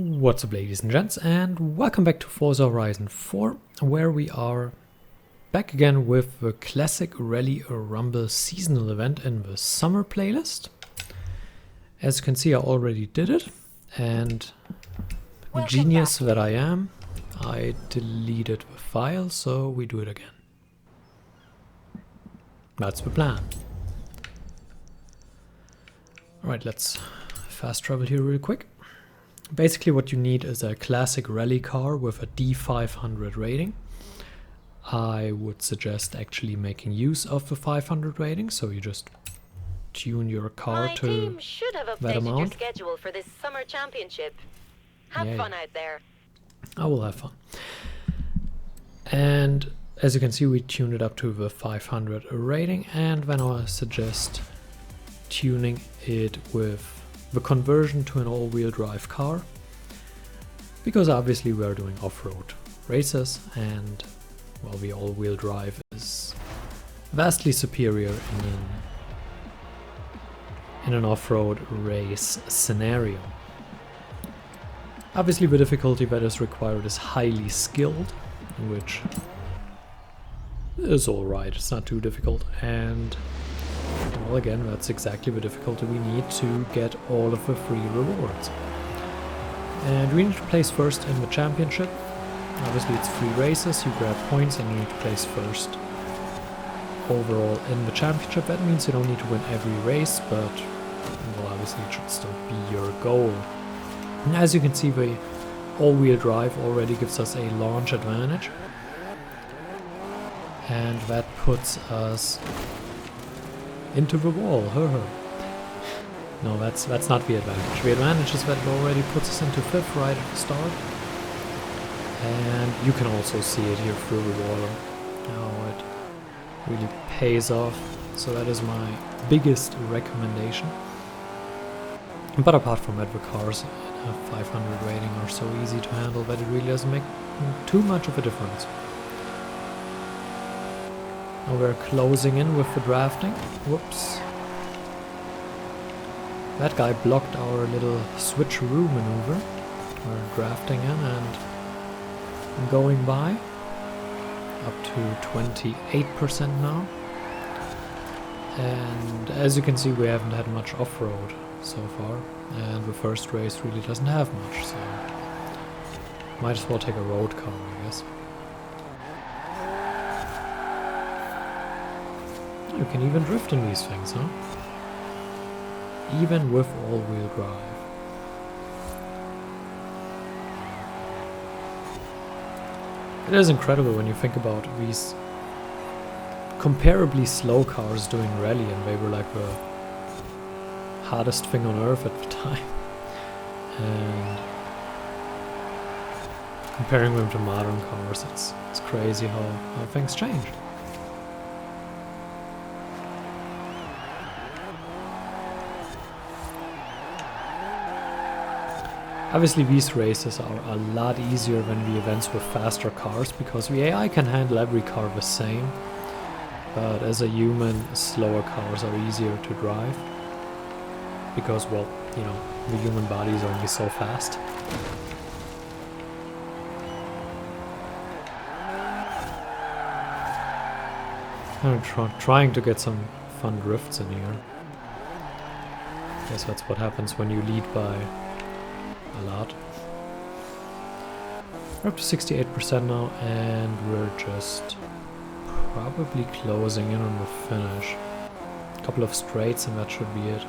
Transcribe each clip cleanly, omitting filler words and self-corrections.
What's up, ladies and gents, and welcome back to Forza Horizon 4, where we are back again with the classic Rally Rumble seasonal event in the summer playlist. As you can see, I already did it, and genius that I am, I deleted the file, so we do it again. That's the plan. Alright, let's fast travel here real quick. Basically what you need is a classic rally car with a D500 rating. I would suggest actually making use of the 500 rating, so you just tune your car My to team should have that updated your amount. schedule for this summer championship. Have Yeah, fun out there. I will have fun. And as you can see, we tuned it up to the 500 rating, and then I suggest tuning it with the conversion to an all-wheel drive car, because obviously we are doing off-road races, and well, the all-wheel drive is vastly superior in an off-road race scenario. Obviously the difficulty that is required is highly skilled, which is alright, it's not too difficult, and well, again, that's exactly the difficulty we need to get all of the free rewards. And we need to place first in the championship. Obviously it's 3 races, you grab points and you need to place first overall in the championship. That means you don't need to win every race, but well, obviously it should still be your goal. And as you can see, the all-wheel drive already gives us a launch advantage, and that puts us into the wall. No, that's not the advantage. The advantage is that it already puts us into 5th right at the start, and you can also see it here through the wall. How it really pays off. So that is my biggest recommendation. But apart from that, the cars in a 500 rating are so easy to handle that it really doesn't make too much of a difference. Now we're closing in with the drafting. Whoops. That guy blocked our little switcheroo maneuver. We're drafting in and going by. Up to 28% now. And as you can see, we haven't had much off-road so far. And the first race really doesn't have much, so might as well take a road car, I guess. You can even drift in these things, huh? Even with all-wheel drive. It is incredible when you think about these comparably slow cars doing rally, and they were like the hardest thing on earth at the time. And comparing them to modern cars, it's crazy how things changed. Obviously these races are a lot easier than the events with faster cars, because the AI can handle every car the same, but as a human, slower cars are easier to drive, because, well, you know, the human body is only so fast. I'm trying to get some fun drifts in here. Guess that's what happens when you lead by a lot. We're up to 68% now, and we're just probably closing in on the finish. A couple of straights and that should be it.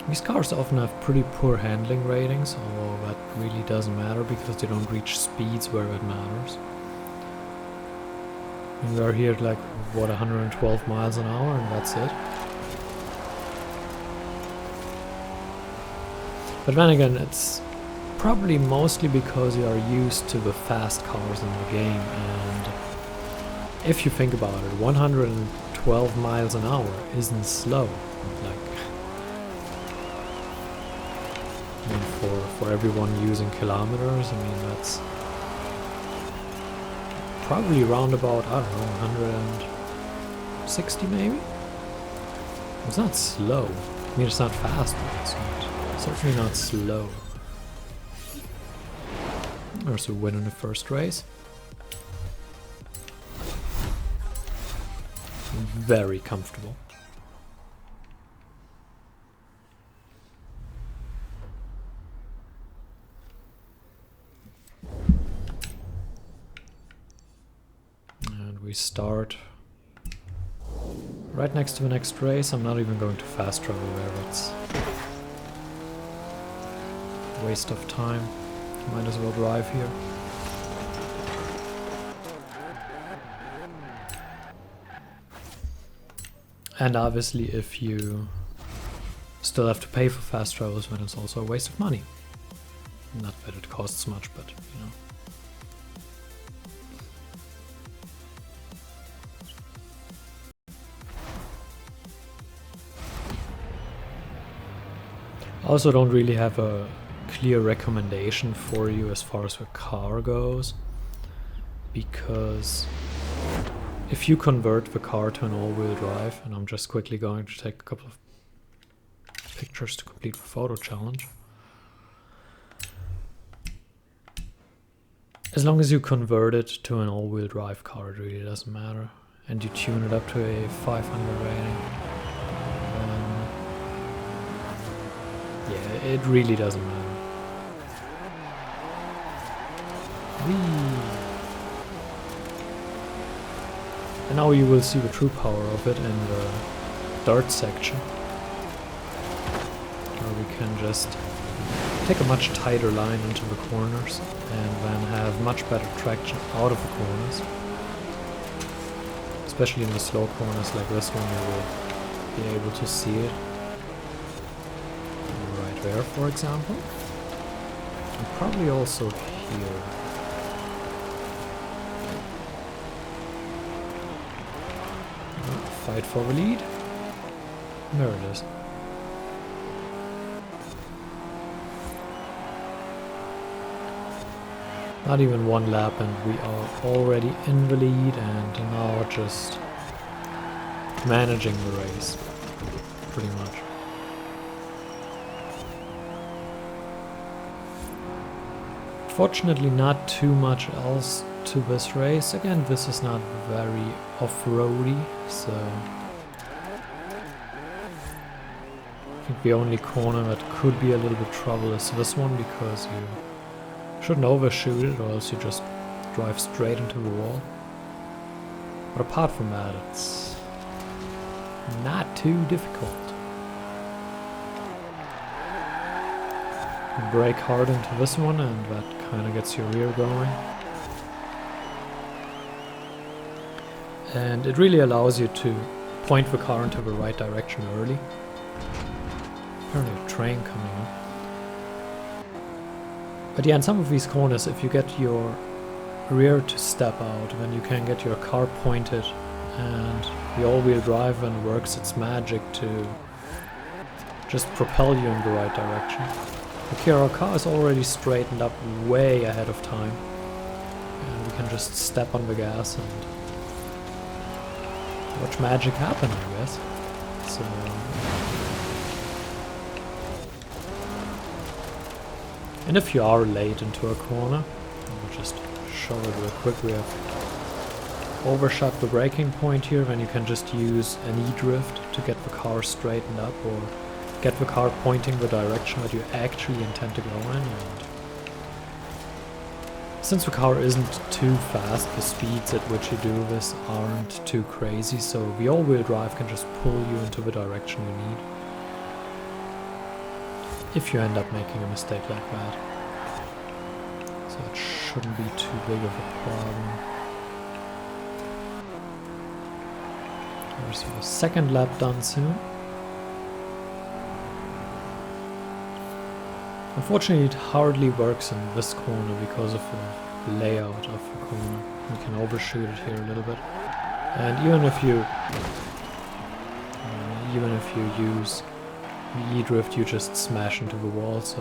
These cars often have pretty poor handling ratings, although that really doesn't matter because they don't reach speeds where it matters. And we are here at like, what, 112 miles an hour, and that's it. But then again, it's probably mostly because you are used to the fast cars in the game, and if you think about it, 112 miles an hour isn't slow. Like, I mean, for everyone using kilometers, I mean, that's probably around about, I don't know, 160 maybe? It's not slow. I mean, it's not fast, but it's certainly not slow. There's a win in the first race. Very comfortable. And we start right next to the next race. I'm not even going to fast travel there. It's a waste of time. Might as well drive here. And obviously if you still have to pay for fast travels, then it's also a waste of money. Not that it costs much, but you know. I also don't really have a clear recommendation for you as far as the car goes, because if you convert the car to an all-wheel drive, and I'm just quickly going to take a couple of pictures to complete the photo challenge. As long as you convert it to an all-wheel drive car, it really doesn't matter, and you tune it up to a 500 rating, then yeah, it really doesn't matter. And now you will see the true power of it in the dirt section, where we can just take a much tighter line into the corners and then have much better traction out of the corners. Especially in the slow corners like this one, you will be able to see it. Right there, for example. And probably also here. Fight for the lead. There it is. Not even one lap and we are already in the lead, and now just managing the race, pretty much. Fortunately, not too much else to this race. Again, this is not very off-roady, so I think the only corner that could be a little bit trouble is this one, because you shouldn't overshoot it or else you just drive straight into the wall. But apart from that, it's not too difficult. You brake hard into this one and that kind of gets your rear going. And it really allows you to point the car into the right direction early. Apparently a train coming up. But yeah, in some of these corners, if you get your rear to step out, then you can get your car pointed and the all-wheel drive then works its magic to just propel you in the right direction. Okay, our car is already straightened up way ahead of time. And we can just step on the gas and watch magic happen, I guess. So and if you are late into a corner, I'll just show it real quick. We have overshot the braking point here, then you can just use an E-drift to get the car straightened up or get the car pointing the direction that you actually intend to go in. And since the car isn't too fast, the speeds at which you do this aren't too crazy, so the all-wheel drive can just pull you into the direction you need. If you end up making a mistake like that. So it shouldn't be too big of a problem. There's your second lap done soon. Unfortunately, it hardly works in this corner because of the layout of the corner. We can overshoot it here a little bit. And even if you use the E-drift, you just smash into the wall, so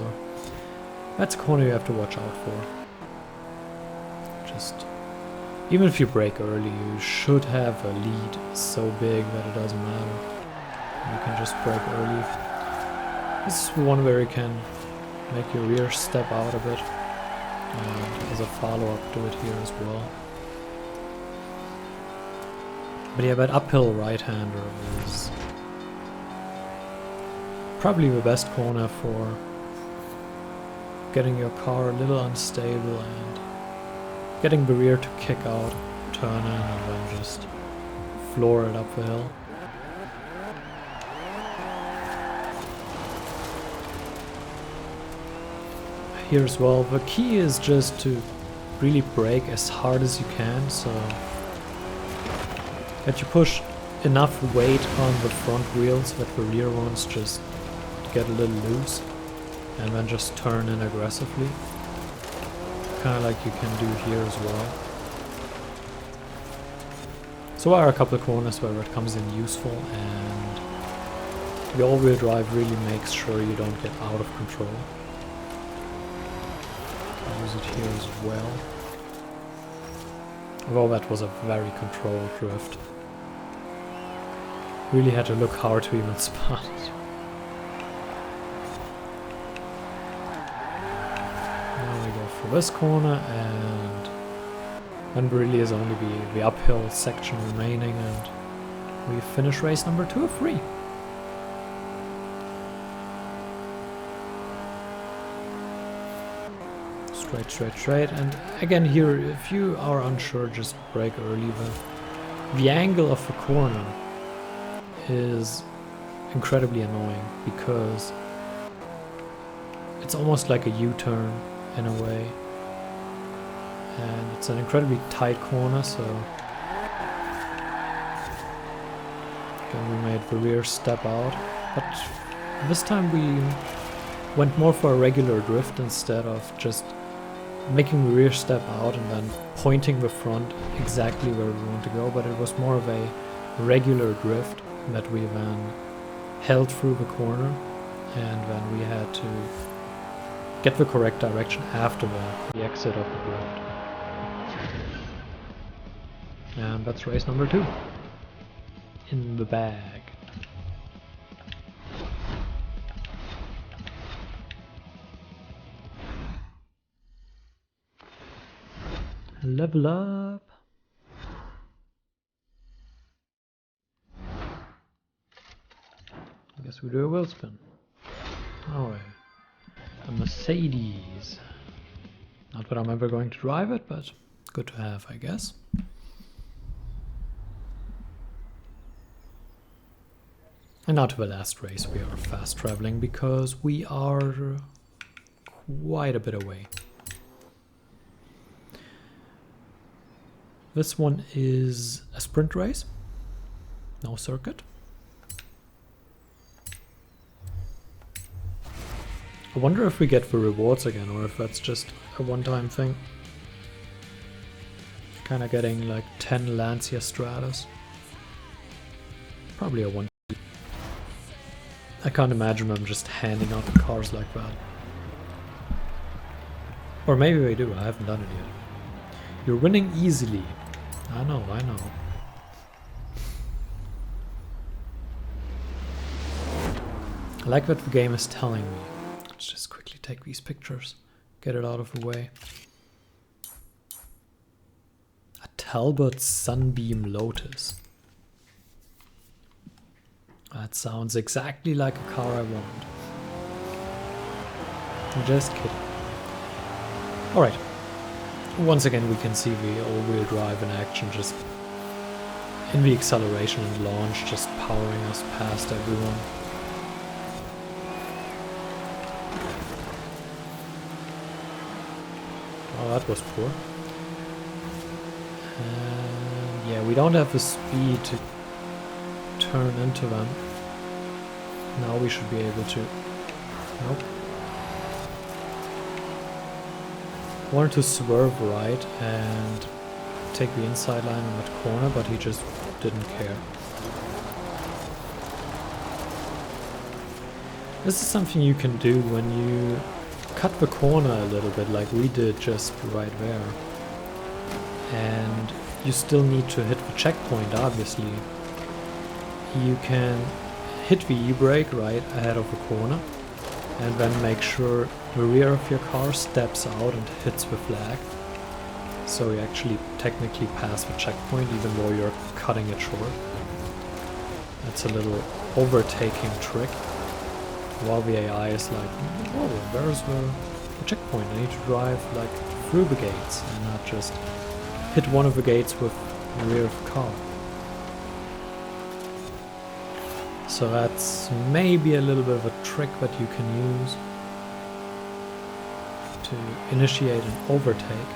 that's a corner you have to watch out for. Just even if you brake early, you should have a lead so big that it doesn't matter. You can just brake early. This is one where you can make your rear step out a bit, and as a follow-up do it here as well. But yeah, that uphill right-hander is probably the best corner for getting your car a little unstable and getting the rear to kick out, turn in, and then just floor it up the hill. Here as well, the key is just to really brake as hard as you can, so that you push enough weight on the front wheels that the rear ones just get a little loose, and then just turn in aggressively, kind of like you can do here as well. So there are a couple of corners where it comes in useful, and the all-wheel drive really makes sure you don't get out of control. Use it here as well. Although that was a very controlled drift. Really had to look hard to even spot it. Now we go for this corner, and then really is only the uphill section remaining, and we finish race number 2 of 3. Straight, and again here, if you are unsure, just brake early. The angle of the corner is incredibly annoying because it's almost like a U-turn in a way, and it's an incredibly tight corner, so again we made the rear step out, but this time we went more for a regular drift instead of just making the rear step out and then pointing the front exactly where we want to go, but it was more of a regular drift that we then held through the corner, and then we had to get the correct direction after the exit of the drift. And that's race number 2 in the bag. Level up. I guess we do a wheel spin. Oh, a Mercedes. Not that I'm ever going to drive it, but good to have, I guess. And now to the last race. We are fast traveling because we are quite a bit away. This one is a sprint race, no circuit. I wonder if we get the rewards again, or if that's just a one-time thing. Kinda getting like 10 Lancia Stratas. Probably a one. I can't imagine them just handing out the cars like that. Or maybe they do, I haven't done it yet. You're winning easily. I know. I like what the game is telling me. Let's just quickly take these pictures, get it out of the way. A Talbot Sunbeam Lotus. That sounds exactly like a car I want. I'm just kidding. Alright. Once again we can see the all-wheel drive in action, just in the acceleration and launch, just powering us past everyone. Oh, that was poor. And yeah, we don't have the speed to turn into them. Now we should be able to. Nope. Wanted to swerve right and take the inside line on that corner, but he just didn't care. This is something you can do when you cut the corner a little bit, like we did just right there. And you still need to hit the checkpoint, obviously. You can hit the e-brake right ahead of a corner, and then make sure the rear of your car steps out and hits the flag. So you actually technically pass the checkpoint even though you're cutting it short. That's a little overtaking trick. While the AI is like, whoa, where's the checkpoint? I need to drive like through the gates and not just hit one of the gates with the rear of the car. So that's maybe a little bit of a trick that you can use to initiate an overtake.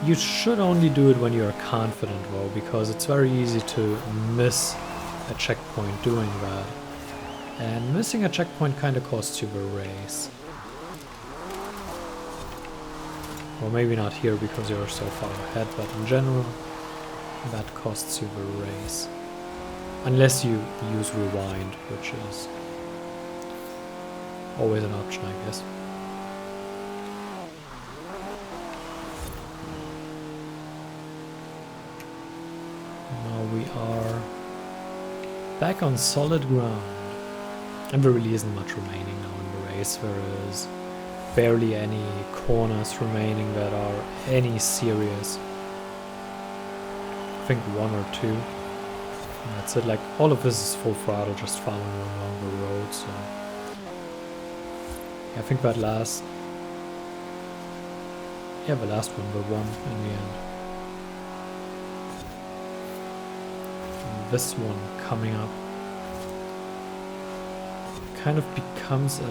You should only do it when you are confident though, because it's very easy to miss a checkpoint doing that. And missing a checkpoint kind of costs you the race. Or maybe not here because you're so far ahead, but in general, that costs you the race. Unless you use rewind, which is always an option, I guess. Now we are back on solid ground. And there really isn't much remaining now in the race. There is barely any corners remaining that are any serious. I think one or two. And that's it. Like, all of this is full throttle, just following along the road. So I think that last, the last one, the one in the end. And this one coming up kind of becomes a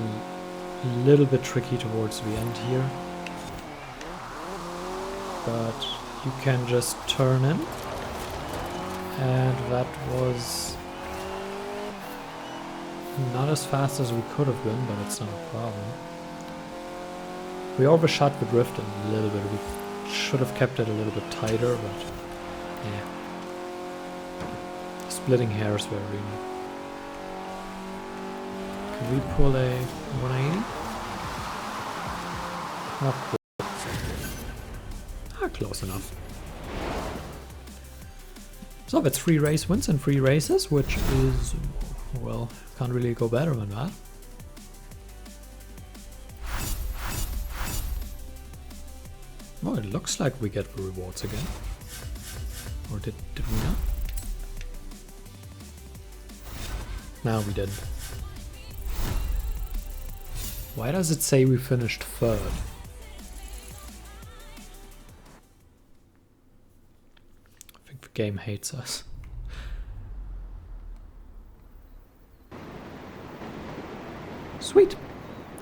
little bit tricky towards the end here. But you can just turn in. And that was not as fast as we could have been, but it's not a problem. We overshot the drift a little bit. We should have kept it a little bit tighter, but yeah. Splitting hairs were really. Can we pull a 180? Not quite. Ah, close enough. So that's 3 race wins in 3 races, which is, well, can't really go better than that. Oh, it looks like we get the rewards again. Or did we not? No, we didn't. Why does it say we finished 3rd? I think the game hates us. Sweet.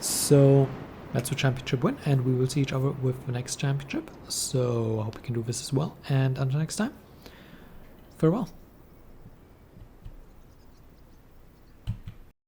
So that's a championship win, and we will see each other with the next championship. So I hope we can do this as well. And until next time, farewell.